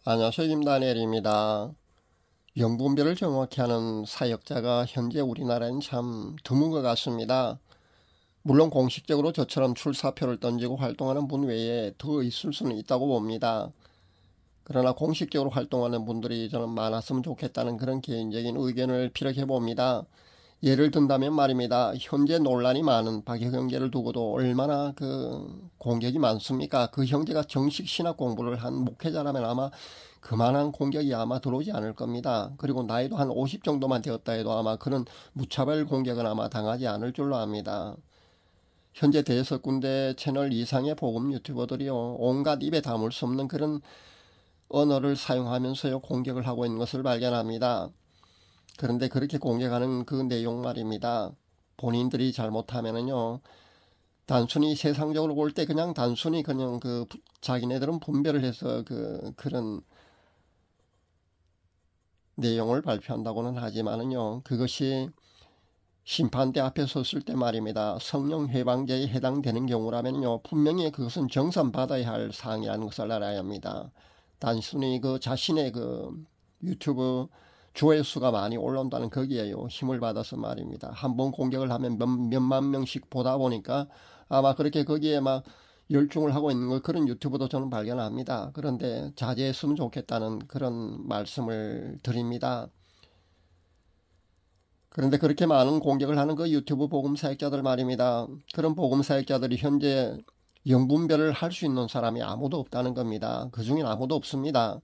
안녕하세요. 김다니엘입니다. 영분별을 정확히 하는 사역자가 현재 우리나라엔 참 드문 것 같습니다. 물론 공식적으로 저처럼 출사표를 던지고 활동하는 분 외에 더 있을 수는 있다고 봅니다. 그러나 공식적으로 활동하는 분들이 저는 많았으면 좋겠다는 그런 개인적인 의견을 피력해 봅니다. 예를 든다면 말입니다. 현재 논란이 많은 박혁 형제를 두고도 얼마나 공격이 많습니까? 그 형제가 정식 신학 공부를 한 목회자라면 아마 그만한 공격이 아마 들어오지 않을 겁니다. 그리고 나이도 한 50 정도만 되었다 해도 아마 그런 무차별 공격은 아마 당하지 않을 줄로 압니다. 현재 대여섯군데 채널 이상의 복음 유튜버들이요, 온갖 입에 담을 수 없는 그런 언어를 사용하면서요 공격을 하고 있는 것을 발견합니다. 그런데 그렇게 공격하는 그 내용 말입니다. 본인들이 잘못하면은요, 단순히 세상적으로 볼 때 그냥 단순히 그냥 자기네들은 분별을 해서 그런 내용을 발표한다고는 하지만은요, 그것이 심판대 앞에 섰을 때 말입니다. 성령 회방제에 해당되는 경우라면요, 분명히 그것은 정산받아야 할 사항이라는 것을 알아야 합니다. 단순히 그 자신의 유튜브 조회수가 많이 올라온다는 거기에요 힘을 받아서 말입니다. 한번 공격을 하면 몇만 명씩 보다 보니까 아마 그렇게 거기에 막 열중을 하고 있는 그런 유튜브도 저는 발견합니다. 그런데 자제했으면 좋겠다는 그런 말씀을 드립니다. 그런데 그렇게 많은 공격을 하는 그 유튜브 복음 사역자들 말입니다. 그런 복음 사역자들이 현재 영분별을 할 수 있는 사람이 아무도 없다는 겁니다. 그 중엔 아무도 없습니다.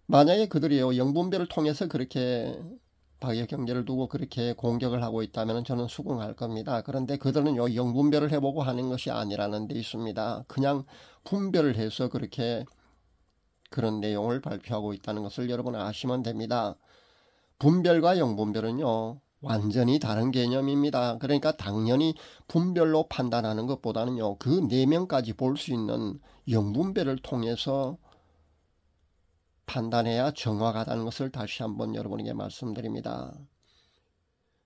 만약에 그들이요 영분별을 통해서 그렇게 박역 경제를 두고 그렇게 공격을 하고 있다면 저는 수긍할 겁니다. 그런데 그들은 요 영분별을 해보고 하는 것이 아니라는 데 있습니다. 그냥 분별을 해서 그렇게 그런 내용을 발표하고 있다는 것을 여러분 아시면 됩니다. 분별과 영분별은요 완전히 다른 개념입니다. 그러니까 당연히 분별로 판단하는 것보다는요 그 내면까지 볼 수 있는 영분별을 통해서 판단해야 정확하다는 것을 다시 한번 여러분에게 말씀드립니다.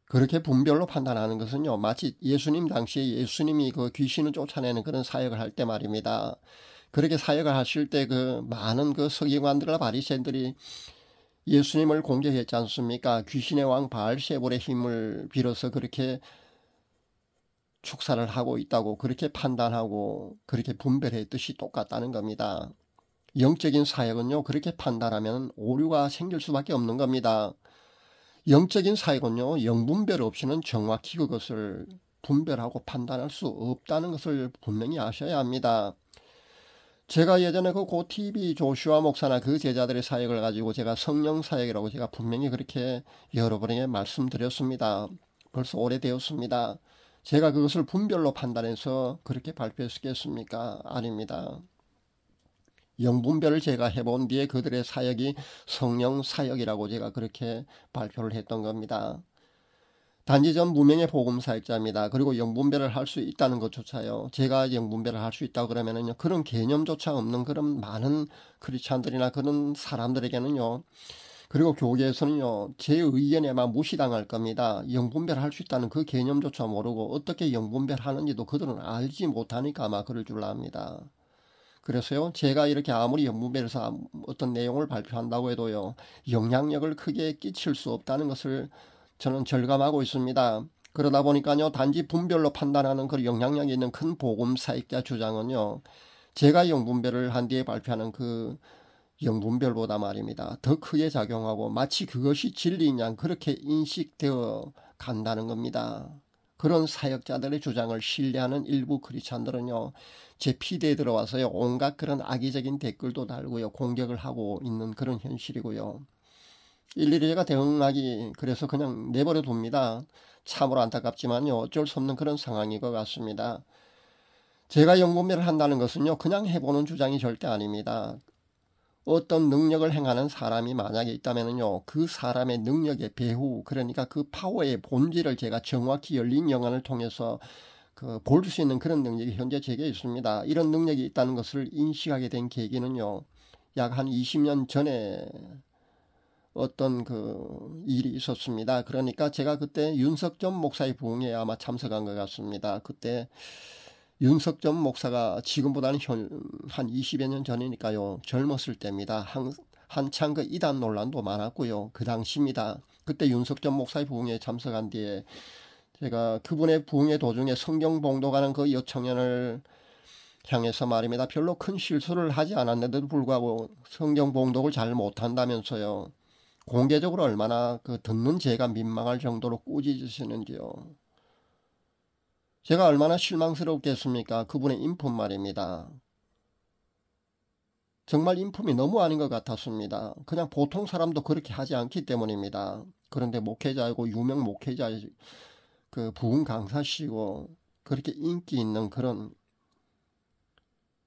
그렇게 분별로 판단하는 것은요 마치 예수님 당시에 예수님이 그 귀신을 쫓아내는 그런 사역을 할 때 말입니다. 그렇게 사역을 하실 때 그 많은 그 서기관들과 바리새인들이 예수님을 공격했지 않습니까? 귀신의 왕 바알세불의 힘을 빌어서 그렇게 축사를 하고 있다고 그렇게 판단하고 그렇게 분별했듯이 똑같다는 겁니다. 영적인 사역은요 그렇게 판단하면 오류가 생길 수밖에 없는 겁니다. 영적인 사역은요 영분별 없이는 정확히 그것을 분별하고 판단할 수 없다는 것을 분명히 아셔야 합니다. 제가 예전에 그 고TV 조슈아 목사나 그 제자들의 사역을 가지고 제가 성령 사역이라고 제가 분명히 그렇게 여러분에게 말씀드렸습니다. 벌써 오래되었습니다. 제가 그것을 분별로 판단해서 그렇게 발표했겠습니까? 아닙니다. 영분별을 제가 해본 뒤에 그들의 사역이 성령 사역이라고 제가 그렇게 발표를 했던 겁니다. 단지 전 무명의 복음 사역자입니다. 그리고 영분별을 할 수 있다는 것조차요. 제가 영분별을 할 수 있다고 그러면은요. 그런 개념조차 없는 그런 많은 크리스찬들이나 그런 사람들에게는요. 그리고 교계에서는요. 제 의견에만 무시당할 겁니다. 영분별 할 수 있다는 그 개념조차 모르고 어떻게 영분별 하는지도 그들은 알지 못하니까 아마 그럴 줄 압니다. 그래서요, 제가 이렇게 아무리 영분별에서 어떤 내용을 발표한다고 해도요, 영향력을 크게 끼칠 수 없다는 것을 저는 절감하고 있습니다. 그러다 보니까요, 단지 분별로 판단하는 그 영향력이 있는 큰 복음 사역자 주장은요, 제가 영분별을 한 뒤에 발표하는 그 영분별보다 말입니다. 더 크게 작용하고 마치 그것이 진리인 양 그렇게 인식되어 간다는 겁니다. 그런 사역자들의 주장을 신뢰하는 일부 크리스찬들은요. 제 피드에 들어와서요. 온갖 그런 악의적인 댓글도 달고요. 공격을 하고 있는 그런 현실이고요. 일일이 제가 대응하기 그래서 그냥 내버려 둡니다. 참으로 안타깝지만요. 어쩔 수 없는 그런 상황인 것 같습니다. 제가 영분별을 한다는 것은요. 그냥 해보는 주장이 절대 아닙니다. 어떤 능력을 행하는 사람이 만약에 있다면요 그 사람의 능력의 배후 그러니까 그 파워의 본질을 제가 정확히 열린 영안을 통해서 볼 수 있는 그런 능력이 현재 제게 있습니다. 이런 능력이 있다는 것을 인식하게 된 계기는요 약 한 20년 전에 어떤 일이 있었습니다. 그러니까 제가 그때 윤석전 목사의 부흥회에 아마 참석한 것 같습니다. 그때 윤석전 목사가 지금보다는 한 20여 년 전이니까요. 젊었을 때입니다. 한창 그 이단 논란도 많았고요. 그 당시입니다. 그때 윤석전 목사의 부흥에 참석한 뒤에 제가 그분의 부흥의 도중에 성경 봉독하는 그 여청년을 향해서 말입니다. 별로 큰 실수를 하지 않았는데도 불구하고 성경 봉독을 잘 못한다면서요. 공개적으로 얼마나 그 듣는 제가 민망할 정도로 꾸짖으시는지요. 제가 얼마나 실망스럽겠습니까? 그분의 인품 말입니다. 정말 인품이 너무 아닌 것 같았습니다. 그냥 보통 사람도 그렇게 하지 않기 때문입니다. 그런데 목회자이고 유명 목회자, 그 부흥 강사시고 그렇게 인기 있는 그런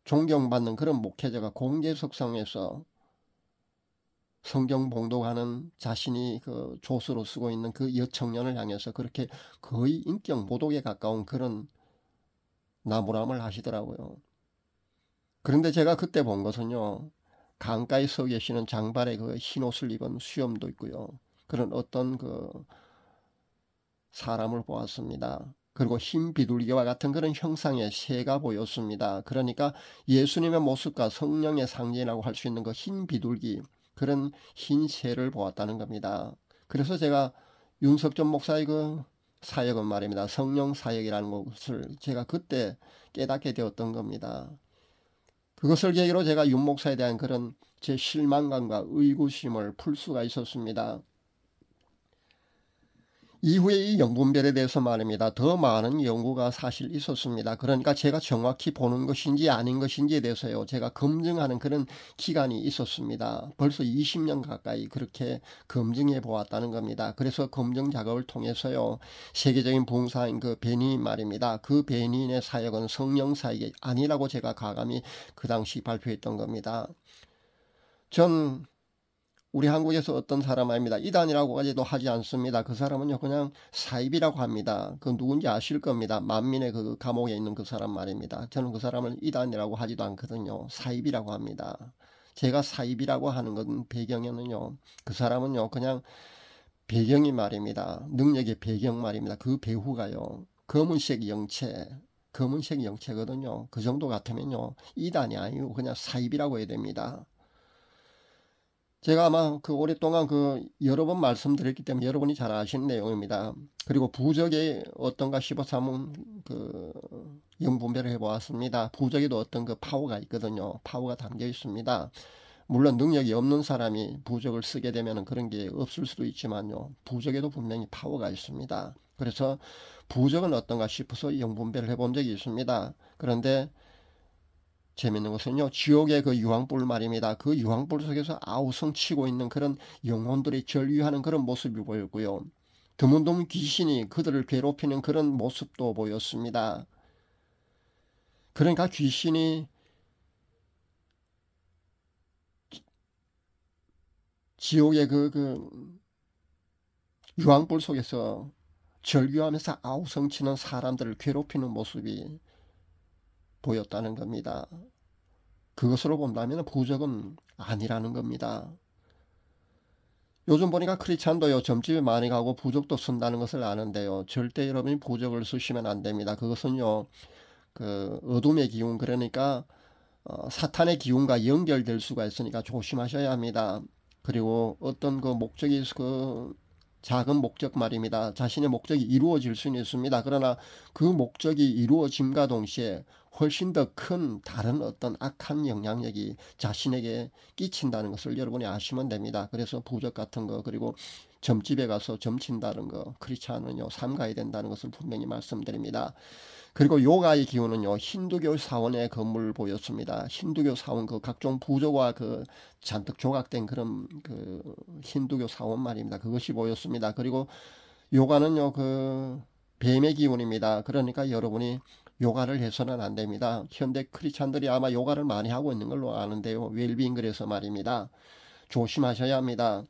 존경받는 그런 목회자가 공개석상에서 성경 봉독하는 자신이 그 조수로 쓰고 있는 그 여청년을 향해서 그렇게 거의 인격 모독에 가까운 그런 나무람을 하시더라고요. 그런데 제가 그때 본 것은요, 강가에 서 계시는 장발에 그 흰 옷을 입은 수염도 있고요. 그런 어떤 그 사람을 보았습니다. 그리고 흰 비둘기와 같은 그런 형상의 새가 보였습니다. 그러니까 예수님의 모습과 성령의 상징이라고 할 수 있는 그 흰 비둘기, 그런 흰 새를 보았다는 겁니다. 그래서 제가 윤석전 목사의 그 사역은 말입니다. 성령 사역이라는 것을 제가 그때 깨닫게 되었던 겁니다. 그것을 계기로 제가 윤 목사에 대한 그런 제 실망감과 의구심을 풀 수가 있었습니다. 이후에 이 영분별에 대해서 말입니다. 더 많은 연구가 사실 있었습니다. 그러니까 제가 정확히 보는 것인지 아닌 것인지에 대해서요. 제가 검증하는 그런 기간이 있었습니다. 벌써 20년 가까이 그렇게 검증해 보았다는 겁니다. 그래서 검증 작업을 통해서요. 세계적인 부흥사인 그 베니인 말입니다. 그 베니인의 사역은 성령 사역이 아니라고 제가 과감히 그 당시 발표했던 겁니다. 전 우리 한국에서 어떤 사람 말입니다. 이단이라고까지도 하지 않습니다. 그 사람은요 그냥 사입이라고 합니다. 그 누군지 아실 겁니다. 만민의 그 감옥에 있는 그 사람 말입니다. 저는 그 사람을 이단이라고 하지도 않거든요. 사입이라고 합니다. 제가 사입이라고 하는 건 배경에는요. 그 사람은요 그냥 배경이 말입니다. 능력의 배경 말입니다. 그 배후가요. 검은색 영체거든요. 그 정도 같으면요. 이단이 아니고 그냥 사입이라고 해야 됩니다. 제가 아마 그 오랫동안 그 여러 번 말씀드렸기 때문에 여러분이 잘 아시는 내용입니다. 그리고 부적이 어떤가 싶어서 한번 그 영분별을 해보았습니다. 부적에도 어떤 그 파워가 있거든요. 파워가 담겨 있습니다. 물론 능력이 없는 사람이 부적을 쓰게 되면 그런 게 없을 수도 있지만요. 부적에도 분명히 파워가 있습니다. 그래서 부적은 어떤가 싶어서 영분별을 해본 적이 있습니다. 그런데 재밌는 것은요. 지옥의 그 유황불 말입니다. 그 유황불 속에서 아우성치고 있는 그런 영혼들이 절규하는 그런 모습이 보였고요. 드문드문 귀신이 그들을 괴롭히는 그런 모습도 보였습니다. 그러니까 귀신이 지옥의 그 유황불 속에서 절규하면서 아우성치는 사람들을 괴롭히는 모습이 보였다는 겁니다. 그것으로 본다면 부적은 아니라는 겁니다. 요즘 보니까 크리스찬도요 점집에 많이 가고 부적도 쓴다는 것을 아는데요. 절대 여러분이 부적을 쓰시면 안 됩니다. 그것은요 그 어둠의 기운, 그러니까 사탄의 기운과 연결될 수가 있으니까 조심하셔야 합니다. 그리고 어떤 그 목적이 그 작은 목적 말입니다. 자신의 목적이 이루어질 수는 있습니다. 그러나 그 목적이 이루어짐과 동시에 훨씬 더 큰 다른 어떤 악한 영향력이 자신에게 끼친다는 것을 여러분이 아시면 됩니다. 그래서 부적 같은 거, 그리고 점집에 가서 점친다는 거, 크리스찬은요 삼가야 된다는 것을 분명히 말씀드립니다. 그리고 요가의 기운은요 힌두교 사원의 건물을 보였습니다. 힌두교 사원 그 각종 부조와 그 잔뜩 조각된 그런 그 힌두교 사원 말입니다. 그것이 보였습니다. 그리고 요가는요 그 뱀의 기운입니다. 그러니까 여러분이 요가를 해서는 안 됩니다. 현대 크리스찬들이 아마 요가를 많이 하고 있는 걸로 아는데요. 웰빙 그래서 말입니다. 조심하셔야 합니다.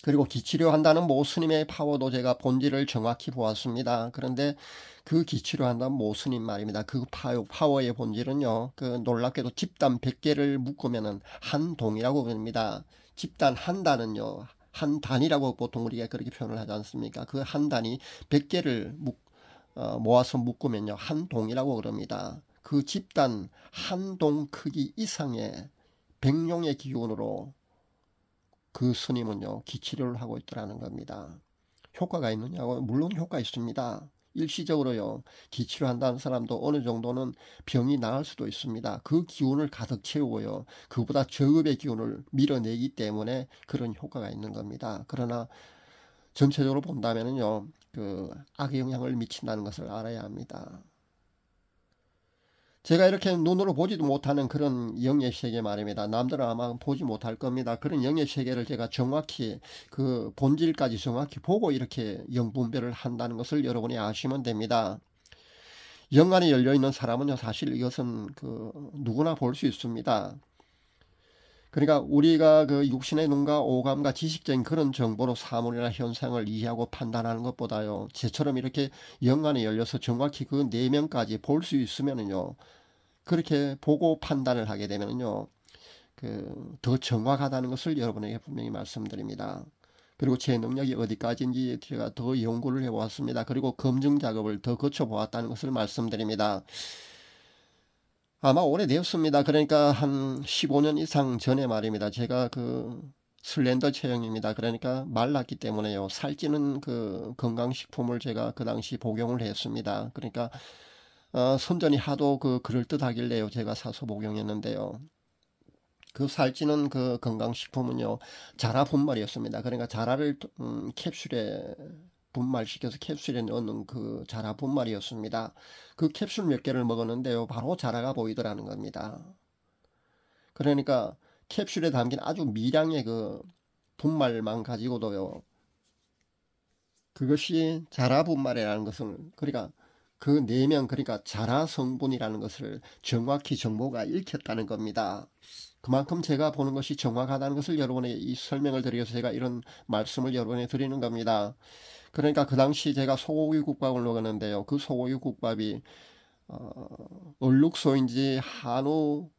그리고 기치료 한다는 모스님의 파워도 제가 본질을 정확히 보았습니다. 그런데 그 기치료 한다는 모스님 말입니다. 그 파워의 본질은요. 그 놀랍게도 집단 100개를 묶으면 한 동이라고 부릅니다. 집단 한 단은요. 한 단이라고 보통 우리가 그렇게 표현을 하지 않습니까? 그 한 단이 100개를 모아서 묶으면요 한 동이라고 그럽니다. 그 집단 한 동 크기 이상의 백룡의 기운으로 그 스님은요 기치료를 하고 있더라는 겁니다. 효과가 있느냐고? 물론 효과 있습니다. 일시적으로요 기치료 한다는 사람도 어느 정도는 병이 나을 수도 있습니다. 그 기운을 가득 채우고요 그보다 저급의 기운을 밀어내기 때문에 그런 효과가 있는 겁니다. 그러나 전체적으로 본다면요 그 악의 영향을 미친다는 것을 알아야 합니다. 제가 이렇게 눈으로 보지도 못하는 그런 영의 세계 말입니다. 남들은 아마 보지 못할 겁니다. 그런 영의 세계를 제가 정확히 그 본질까지 정확히 보고 이렇게 영분별을 한다는 것을 여러분이 아시면 됩니다. 영안이 열려있는 사람은요 사실 이것은 그 누구나 볼 수 있습니다. 그러니까 우리가 그 육신의 눈과 오감과 지식적인 그런 정보로 사물이나 현상을 이해하고 판단하는 것보다요 저처럼 이렇게 영안이 열려서 정확히 그 내면까지 볼 수 있으면은요 그렇게 보고 판단을 하게 되면요 그 더 정확하다는 것을 여러분에게 분명히 말씀드립니다. 그리고 제 능력이 어디까지인지 제가 더 연구를 해보았습니다. 그리고 검증 작업을 더 거쳐보았다는 것을 말씀드립니다. 아마 오래되었습니다. 그러니까 한 15년 이상 전에 말입니다. 제가 그 슬렌더 체형입니다. 그러니까 말랐기 때문에요. 살찌는 그 건강식품을 제가 그 당시 복용을 했습니다. 그러니까 선전이 하도 그 그럴듯하길래요. 제가 사서 복용했는데요. 그 살찌는 그 건강식품은요. 자라 분말이었습니다. 그러니까 자라를 캡슐에 분말시켜서 캡슐에 넣는 그 자라 분말이었습니다. 그 캡슐 몇 개를 먹었는데요. 바로 자라가 보이더라는 겁니다. 그러니까 캡슐에 담긴 아주 미량의 그 분말만 가지고도요. 그것이 자라 분말이라는 것을 그러니까 그 내면 그러니까 자라 성분이라는 것을 정확히 정보가 읽혔다는 겁니다. 그만큼 제가 보는 것이 정확하다는 것을 여러분에게 이 설명을 드리기 위해서 제가 이런 말씀을 여러분에게 드리는 겁니다. 그러니까 그 당시 제가 소고기 국밥을 먹었는데요. 그 소고기 국밥이 얼룩소인지 한우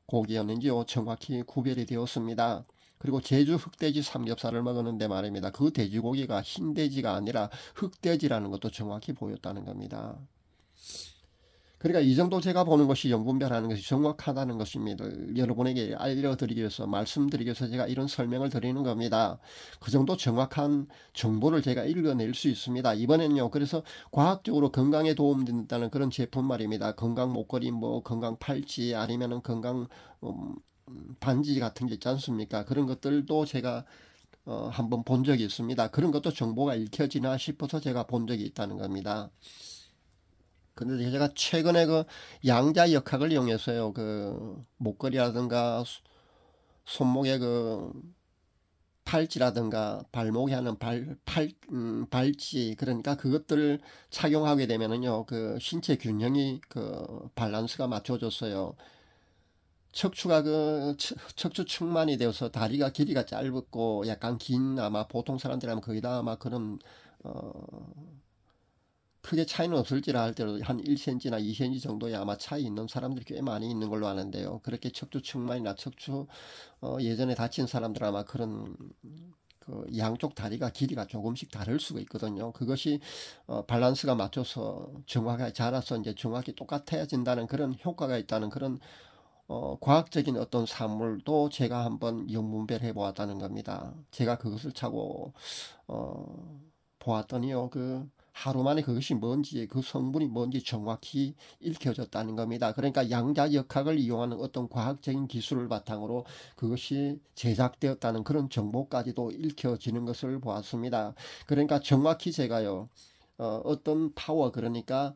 소고기였는지요. 정확히 구별이 되었습니다. 그리고 제주 흑돼지 삼겹살을 먹었는데 말입니다. 그 돼지고기가 흰돼지가 아니라 흑돼지라는 것도 정확히 보였다는 겁니다. 그러니까 이 정도 제가 보는 것이 영분별하는 것이 정확하다는 것입니다. 여러분에게 알려드리기 위해서 말씀드리기 위해서 제가 이런 설명을 드리는 겁니다. 그 정도 정확한 정보를 제가 읽어낼 수 있습니다. 이번엔요. 그래서 과학적으로 건강에 도움된다는 그런 제품 말입니다. 건강 목걸이 뭐 건강 팔찌 아니면은 건강 반지 같은 게 있지 않습니까? 그런 것들도 제가 한번 본 적이 있습니다. 그런 것도 정보가 읽혀지나 싶어서 제가 본 적이 있다는 겁니다. 근데 제가 최근에 그 양자 역학을 이용해서요, 그 목걸이라든가 손목에 그 팔찌라든가 발목에 하는 발찌 그러니까 그것들을 착용하게 되면은요, 그 신체 균형이 그 밸런스가 맞춰졌어요. 척추가 그 척추 측만이 되어서 다리가 길이가 짧고 약간 긴 아마 보통 사람들이라면 거의 다 아마 그런 어 크게 차이는 없을지라 할때도 한 1cm나 2cm 정도의 아마 차이 있는 사람들이 꽤 많이 있는 걸로 아는데요. 그렇게 척추 측만이나 척추 예전에 다친 사람들 아마 그런 그 양쪽 다리가 길이가 조금씩 다를 수가 있거든요. 그것이 밸런스가 맞춰서 정확하게 자라서 이제 정확히 똑같아진다는 그런 효과가 있다는 그런 과학적인 어떤 사물도 제가 한번 영분별해 보았다는 겁니다. 제가 그것을 차고 보았더니요. 그 하루 만에 그것이 뭔지 그 성분이 뭔지 정확히 읽혀졌다는 겁니다. 그러니까 양자역학을 이용하는 어떤 과학적인 기술을 바탕으로 그것이 제작되었다는 그런 정보까지도 읽혀지는 것을 보았습니다. 그러니까 정확히 제가요. 어떤 파워 그러니까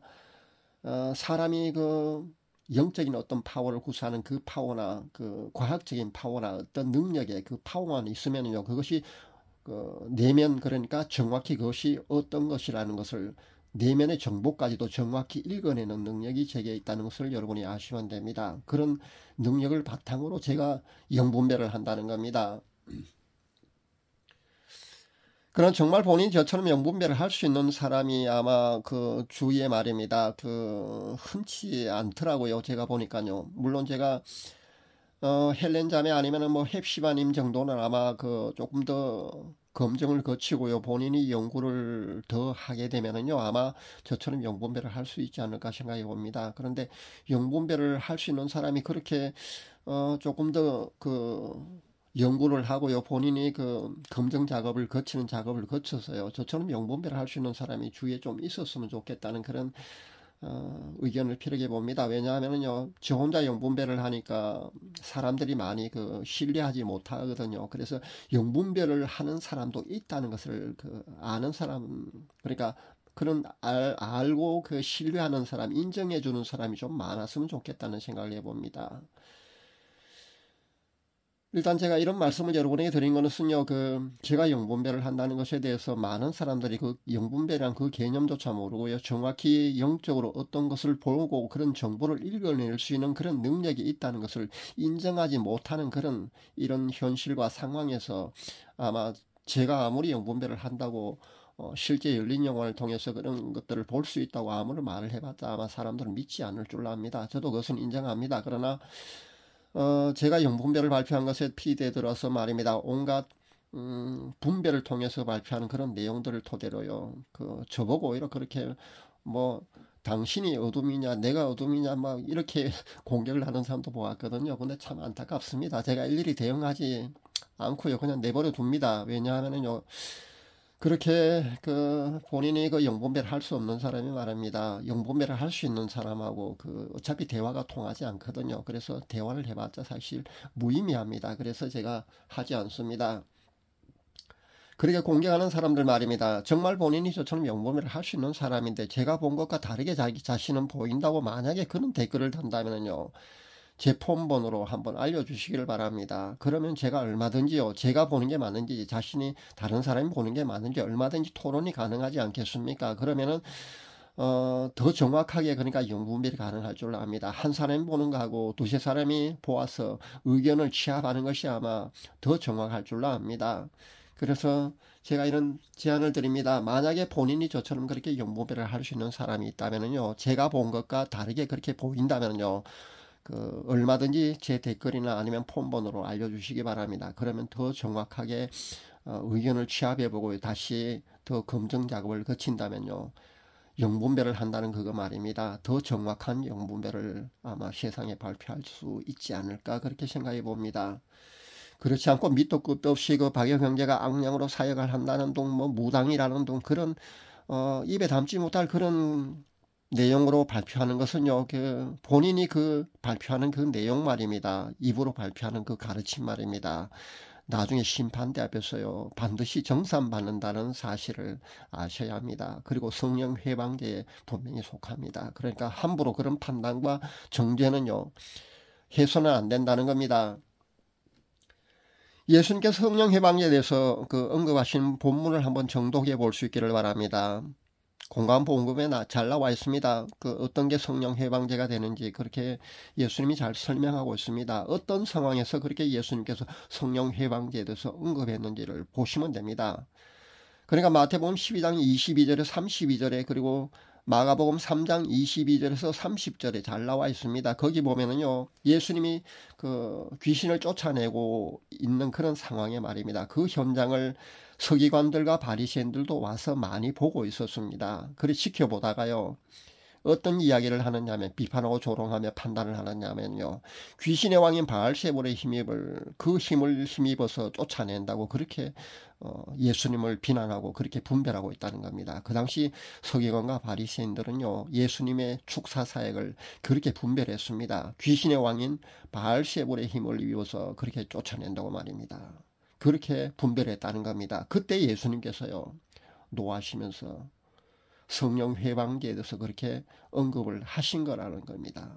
사람이 그 영적인 어떤 파워를 구사하는 그 파워나 그 과학적인 파워나 어떤 능력의 그 파워만 있으면요 그것이 그 내면 그러니까 정확히 그것이 어떤 것이라는 것을 내면의 정보까지도 정확히 읽어내는 능력이 제게 있다는 것을 여러분이 아시면 됩니다. 그런 능력을 바탕으로 제가 영분별을 한다는 겁니다. 그런 정말 본인이 저처럼 영분별을 할 수 있는 사람이 아마 그 주위에 말입니다. 그 흔치 않더라고요. 제가 보니까요. 물론 제가 헬렌 자매 아니면은 뭐 헵시바님 정도는 아마 그 조금 더 검증을 거치고요, 본인이 연구를 더 하게 되면은요, 아마 저처럼 영분별을 할 수 있지 않을까 생각해 봅니다. 그런데 영분별을 할 수 있는 사람이 그렇게 조금 더 연구를 하고요, 본인이 검증 작업을 거치는 작업을 거쳐서요, 저처럼 영분별을 할 수 있는 사람이 주위에 좀 있었으면 좋겠다는 그런 의견을 필요해 봅니다. 왜냐하면요, 저 혼자 영분별을 하니까 사람들이 많이 신뢰하지 못하거든요. 그래서 영분별을 하는 사람도 있다는 것을 아는 사람, 그러니까 그런 알고 신뢰하는 사람, 인정해 주는 사람이 좀 많았으면 좋겠다는 생각을 해봅니다. 일단 제가 이런 말씀을 여러분에게 드린 것은요, 제가 영분별을 한다는 것에 대해서 많은 사람들이 영분별이란 그 개념조차 모르고요, 정확히 영적으로 어떤 것을 보고 그런 정보를 읽어낼 수 있는 그런 능력이 있다는 것을 인정하지 못하는 이런 현실과 상황에서 아마 제가 아무리 영분별을 한다고 실제 열린 영혼을 통해서 그런 것들을 볼 수 있다고 아무리 말을 해봤자 아마 사람들은 믿지 않을 줄로 압니다. 저도 그것은 인정합니다. 그러나 제가 영분별을 발표한 것에 피대에 들어서 말입니다. 온갖 분별을 통해서 발표하는 그런 내용들을 토대로요, 저보고 오히려 그렇게 뭐 당신이 어둠이냐 내가 어둠이냐 막 이렇게 공격을 하는 사람도 보았거든요. 근데 참 안타깝습니다. 제가 일일이 대응하지 않고요, 그냥 내버려 둡니다. 왜냐하면요, 그렇게 본인이 영분별을 할 수 없는 사람이 말합니다, 영분별을 할 수 있는 사람하고 어차피 대화가 통하지 않거든요. 그래서 대화를 해봤자 사실 무의미합니다. 그래서 제가 하지 않습니다. 그렇게 공격하는 사람들 말입니다, 정말 본인이 저처럼 영분별을 할 수 있는 사람인데 제가 본 것과 다르게 자기 자신은 보인다고 만약에 그런 댓글을 단다면요, 제 폰번호로 한번 알려주시기를 바랍니다. 그러면 제가 얼마든지요, 제가 보는 게 맞는지 자신이 다른 사람이 보는 게 맞는지 얼마든지 토론이 가능하지 않겠습니까? 그러면은 더 정확하게 그러니까 영분별이 가능할 줄 압니다. 한 사람이 보는 거하고 두세 사람이 보아서 의견을 취합하는 것이 아마 더 정확할 줄로 압니다. 그래서 제가 이런 제안을 드립니다. 만약에 본인이 저처럼 그렇게 영분별을 할 수 있는 사람이 있다면요, 제가 본 것과 다르게 그렇게 보인다면요, 얼마든지 제 댓글이나 아니면 폰번호로 알려주시기 바랍니다. 그러면 더 정확하게 의견을 취합해보고 다시 더 검증 작업을 거친다면요, 영분별을 한다는 그거 말입니다, 더 정확한 영분별을 아마 세상에 발표할 수 있지 않을까 그렇게 생각해 봅니다. 그렇지 않고 밑도 끝도 없이 박영 형제가 악령으로 사역을 한다는 둥, 뭐 무당이라는 둥, 그런 입에 담지 못할 그런 내용으로 발표하는 것은요, 본인이 발표하는 그 내용 말입니다, 입으로 발표하는 그 가르침 말입니다, 나중에 심판대 앞에서요 반드시 정산받는다는 사실을 아셔야 합니다. 그리고 성령 회방제에 분명히 속합니다. 그러니까 함부로 그런 판단과 정죄는요 해서는 안 된다는 겁니다. 예수님께서 성령 회방제에 대해서 언급하신 본문을 한번 정독해 볼 수 있기를 바랍니다. 공관복음에 잘 나와 있습니다. 어떤 게 성령 해방제가 되는지 그렇게 예수님이 잘 설명하고 있습니다. 어떤 상황에서 그렇게 예수님께서 성령 해방제에 대해서 언급했는지를 보시면 됩니다. 그러니까 마태복음 12장 22절에 32절에 그리고 마가복음 3장 22절에서 30절에 잘 나와 있습니다. 거기 보면은요, 예수님이 귀신을 쫓아내고 있는 그런 상황의 말입니다. 그 현장을 서기관들과 바리새인들도 와서 많이 보고 있었습니다. 그래 지켜보다가요, 어떤 이야기를 하느냐면 비판하고 조롱하며 판단을 하느냐면요, 귀신의 왕인 바알세볼의 힘을 힘입어서 쫓아낸다고 그렇게 예수님을 비난하고 그렇게 분별하고 있다는 겁니다. 그 당시 서기관과 바리새인들은요, 예수님의 축사 사역을 그렇게 분별했습니다. 귀신의 왕인 바알세볼의 힘을 입어서 그렇게 쫓아낸다고 말입니다. 그렇게 분별했다는 겁니다. 그때 예수님께서요 노하시면서 성령 회방제에 대해서 그렇게 언급을 하신 거라는 겁니다.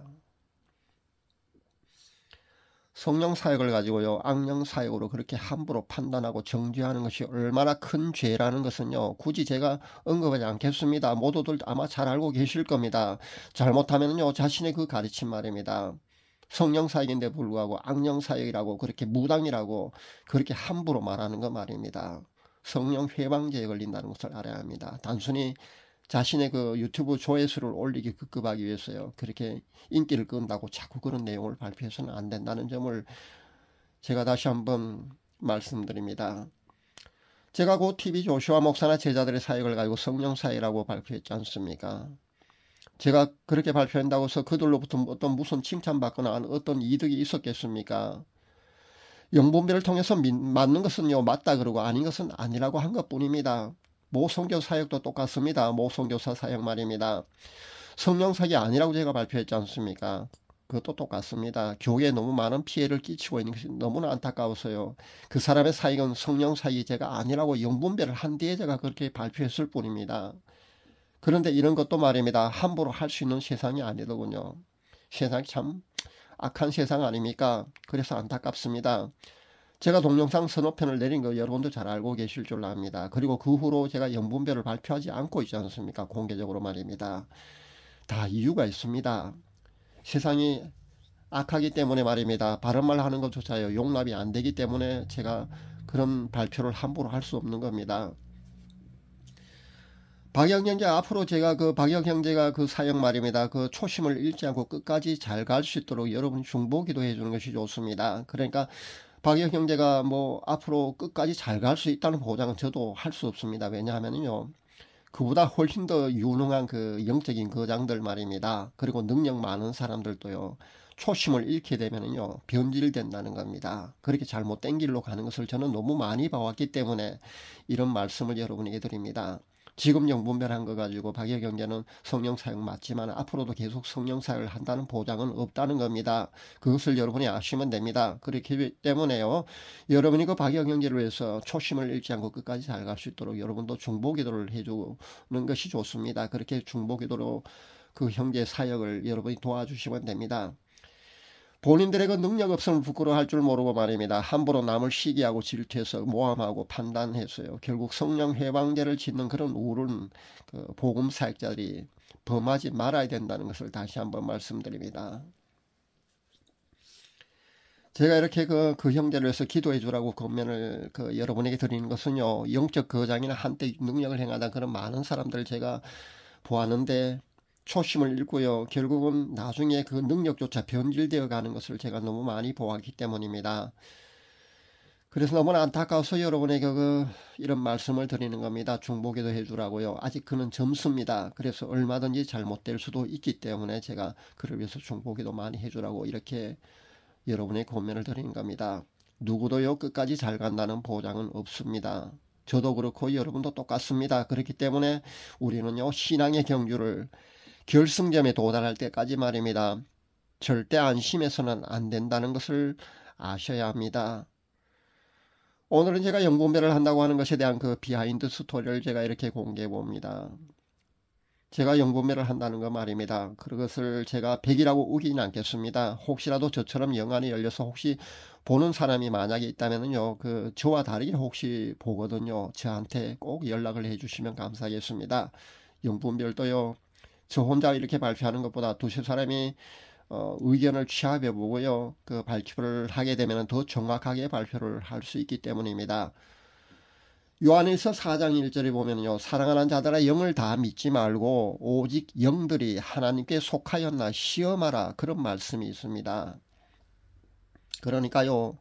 성령 사역을 가지고요, 악령 사역으로 그렇게 함부로 판단하고 정죄하는 것이 얼마나 큰 죄라는 것은요, 굳이 제가 언급하지 않겠습니다. 모두들 아마 잘 알고 계실 겁니다. 잘못하면요, 자신의 그 가르침 말입니다, 성령 사역인데 불구하고 악령 사역이라고 그렇게 무당이라고 그렇게 함부로 말하는 거 말입니다. 성령 회방제에 걸린다는 것을 알아야 합니다. 단순히 자신의 유튜브 조회수를 올리기 급급하기 위해서요, 그렇게 인기를 끈다고 자꾸 그런 내용을 발표해서는 안 된다는 점을 제가 다시 한번 말씀드립니다. 제가 그 TV 조슈아 목사나 제자들의 사역을 가지고 성령 사역이라고 발표했지 않습니까? 제가 그렇게 발표한다고 해서 그들로부터 어떤 무슨 칭찬받거나 어떤 이득이 있었겠습니까? 영분별을 통해서 맞는 것은요 맞다 그러고 아닌 것은 아니라고 한 것뿐입니다. 모성교 사역도 똑같습니다. 모성교사 사역 말입니다. 성령 사역이 아니라고 제가 발표했지 않습니까? 그것도 똑같습니다. 교회에 너무 많은 피해를 끼치고 있는 것이 너무나 안타까워서요. 그 사람의 사역은 성령 사역이 제가 아니라고 영분별을 한 뒤에 제가 그렇게 발표했을 뿐입니다. 그런데 이런 것도 말입니다. 함부로 할 수 있는 세상이 아니더군요. 세상이 참 악한 세상 아닙니까? 그래서 안타깝습니다. 제가 동영상 선호편을 내린 거 여러분도 잘 알고 계실 줄 압니다. 그리고 그 후로 제가 영분별을 발표하지 않고 있지 않습니까? 공개적으로 말입니다. 다 이유가 있습니다. 세상이 악하기 때문에 말입니다. 바른 말 하는 것조차요 용납이 안 되기 때문에 제가 그런 발표를 함부로 할 수 없는 겁니다. 박영 형제 앞으로 제가 박영 형제가 그 사역 말입니다. 그 초심을 잃지 않고 끝까지 잘 갈 수 있도록 여러분 중보 기도해 주는 것이 좋습니다. 그러니까 박영 형제가 뭐 앞으로 끝까지 잘 갈 수 있다는 보장은 저도 할 수 없습니다. 왜냐하면요. 그보다 훨씬 더 유능한 그 영적인 거장들 말입니다. 그리고 능력 많은 사람들도요. 초심을 잃게 되면요. 변질된다는 겁니다. 그렇게 잘못된 길로 가는 것을 저는 너무 많이 봐왔기 때문에 이런 말씀을 여러분에게 드립니다. 지금 영분별한 거 가지고 박영 형제는 성령 사역 맞지만 앞으로도 계속 성령 사역을 한다는 보장은 없다는 겁니다. 그것을 여러분이 아시면 됩니다. 그렇기 때문에요. 여러분이 그 박영 형제를 위해서 초심을 잃지 않고 끝까지 잘 갈 수 있도록 여러분도 중보 기도를 해주는 것이 좋습니다. 그렇게 중보 기도로 그 형제 사역을 여러분이 도와주시면 됩니다. 본인들의 그 능력 없음을 부끄러워할 줄 모르고 말입니다. 함부로 남을 시기하고 질투해서 모함하고 판단해서요. 결국 성령 해방제를 짓는 그런 우울한 그 복음 사역자들이 범하지 말아야 된다는 것을 다시 한번 말씀드립니다. 제가 이렇게 그 형제를 위해서 기도해 주라고 권면을 여러분에게 드리는 것은요. 영적 거장이나 한때 능력을 행하다 그런 많은 사람들 제가 보았는데 초심을 잃고요. 결국은 나중에 그 능력조차 변질되어 가는 것을 제가 너무 많이 보았기 때문입니다. 그래서 너무나 안타까워서 여러분에게 이런 말씀을 드리는 겁니다. 중보기도 해주라고요. 아직 그는 점수입니다. 그래서 얼마든지 잘못될 수도 있기 때문에 제가 그를 위해서 중보기도 많이 해주라고 이렇게 여러분의 권면을 드리는 겁니다. 누구도요 끝까지 잘 간다는 보장은 없습니다. 저도 그렇고 여러분도 똑같습니다. 그렇기 때문에 우리는요 신앙의 경주를 결승점에 도달할 때까지 말입니다. 절대 안심해서는 안 된다는 것을 아셔야 합니다. 오늘은 제가 영분별을 한다고 하는 것에 대한 그 비하인드 스토리를 제가 이렇게 공개해 봅니다. 제가 영분별을 한다는 거 말입니다. 그것을 제가 100이라고 우기는 않겠습니다. 혹시라도 저처럼 영안이 열려서 혹시 보는 사람이 만약에 있다면요. 저와 다르게 혹시 보거든요. 저한테 꼭 연락을 해 주시면 감사하겠습니다. 영분별도요. 저 혼자 이렇게 발표하는 것보다 두세 사람이 의견을 취합해 보고요. 그 발표를 하게 되면 더 정확하게 발표를 할 수 있기 때문입니다. 요한일서 4장 1절에 보면요. 사랑하는 자들아 영을 다 믿지 말고 오직 영들이 하나님께 속하였나 시험하라 그런 말씀이 있습니다. 그러니까요.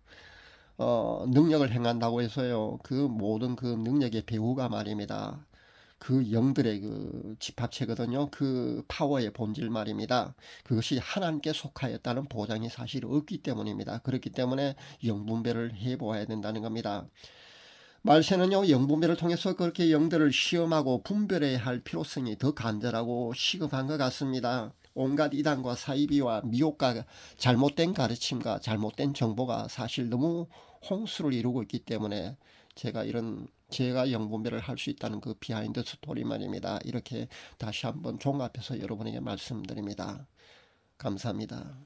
능력을 행한다고 해서요. 그 모든 그 능력의 배후가 말입니다. 그 영들의 그 집합체거든요. 그 파워의 본질 말입니다. 그것이 하나님께 속하였다는 보장이 사실 없기 때문입니다. 그렇기 때문에 영분별을 해보아야 된다는 겁니다. 말세는요 영분별을 통해서 그렇게 영들을 시험하고 분별해야 할 필요성이 더 간절하고 시급한 것 같습니다. 온갖 이단과 사이비와 미혹과 잘못된 가르침과 잘못된 정보가 사실 너무 홍수를 이루고 있기 때문에 제가 영분별을 할 수 있다는 그 비하인드 스토리 말입니다. 이렇게 다시 한번 종합해서 여러분에게 말씀드립니다. 감사합니다.